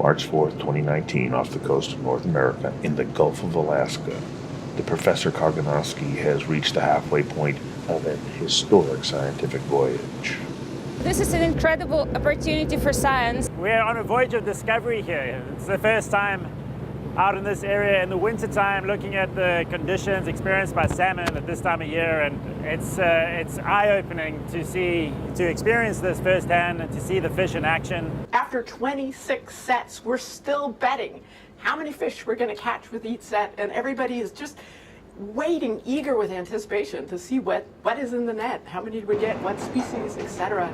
March 4th, 2019, off the coast of North America in the Gulf of Alaska. The Professor Kaganovsky has reached the halfway point of an historic scientific voyage. This is an incredible opportunity for science. We're on a voyage of discovery here. It's the first time out in this area in the wintertime, looking at the conditions experienced by salmon at this time of year, and it's eye-opening to experience this firsthand and to see the fish in action. After 26 sets, we're still betting how many fish we're going to catch with each set, and everybody is just waiting, eager with anticipation to see what is in the net, how many do we get, what species, etc.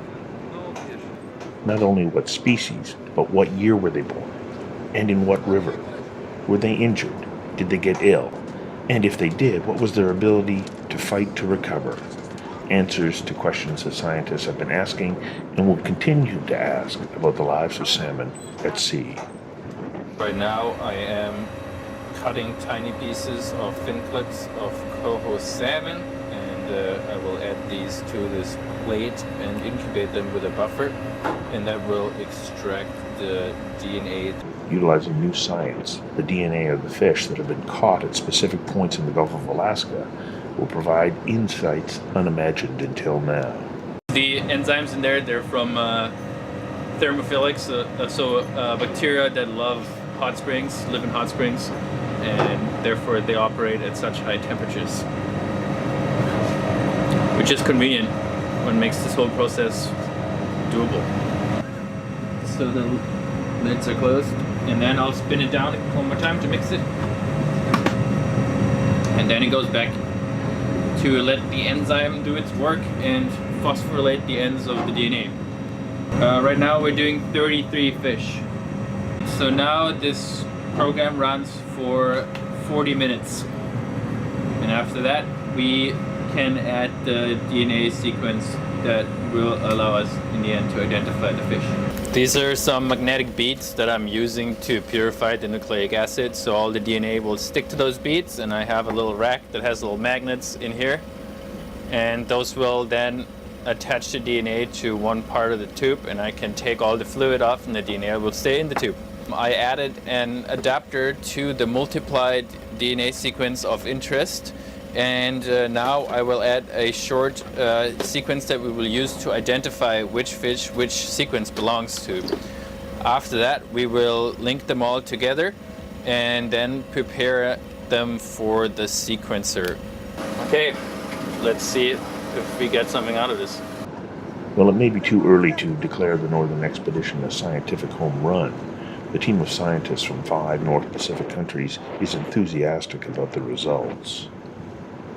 Not only what species, but what year were they born, and in what river. Were they injured? Did they get ill? And if they did, what was their ability to fight to recover? Answers to questions that scientists have been asking and will continue to ask about the lives of salmon at sea. Right now I am cutting tiny pieces of fin clips of coho salmon, and I will add these to this plate and incubate them with a buffer, and that will extract the DNA. Utilizing new science, the DNA of the fish that have been caught at specific points in the Gulf of Alaska will provide insights unimagined until now. The enzymes in there, they're from thermophilics, so bacteria that love hot springs, live in hot springs, and therefore they operate at such high temperatures, which is convenient when makes this whole process doable. So the lids are closed, and then I'll spin it down one more time to mix it, and then it goes back to let the enzyme do its work and phosphorylate the ends of the DNA. Right now we're doing 33 fish. So now this program runs for 40 minutes, and after that we can add the DNA sequence that will allow us in the end to identify the fish. These are some magnetic beads that I'm using to purify the nucleic acid, so all the DNA will stick to those beads, and I have a little rack that has little magnets in here, and those will then attach the DNA to one part of the tube, and I can take all the fluid off and the DNA will stay in the tube. I added an adapter to the multiplied DNA sequence of interest, and now I will add a short sequence that we will use to identify which fish which sequence belongs to. After that we will link them all together and then prepare them for the sequencer. Okay, let's see if we get something out of this. Well, it may be too early to declare the Northern Expedition a scientific home run. The team of scientists from 5 North Pacific countries is enthusiastic about the results.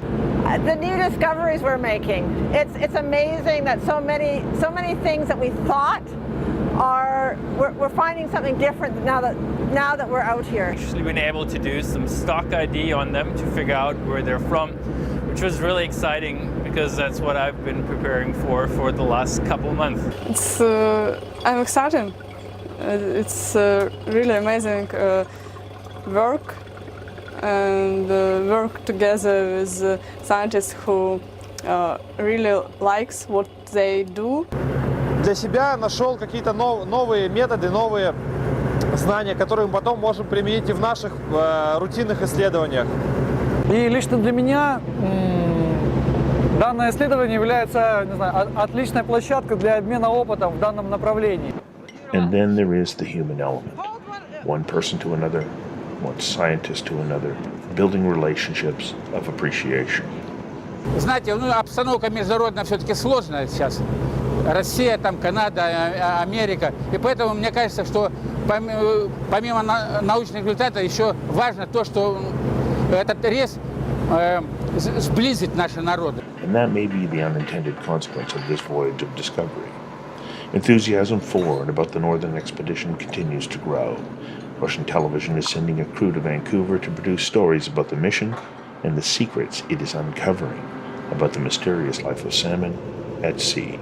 The new discoveries we're making. It's amazing that so many things that we thought we're finding something different now that we're out here. Actually been able to do some stock ID on them to figure out where they're from, which was really exciting because that's what I've been preparing for the last couple months. I'm excited. It's really amazing work, and work together with scientists who really likes what they do. Для себя нашел какие-то новые методы, новые знания, которые мы потом можем применить и в наших рутинных исследованиях. И лично для меня данное исследование является, не знаю, отличной площадкой для обмена опытом в данном направлении. And then there is the human element. One person to another, one scientist to another, building relationships of appreciation. Знаете, обстановка международная все-таки сложная сейчас. Россия, там, Канада, Америка. И поэтому мне кажется, что помимо научных результатов еще важно то, что этот рейс сблизит наши народы. And that may be the unintended consequence of this voyage of discovery. Enthusiasm for and about the Northern Expedition continues to grow. Russian television is sending a crew to Vancouver to produce stories about the mission and the secrets it is uncovering about the mysterious life of salmon at sea.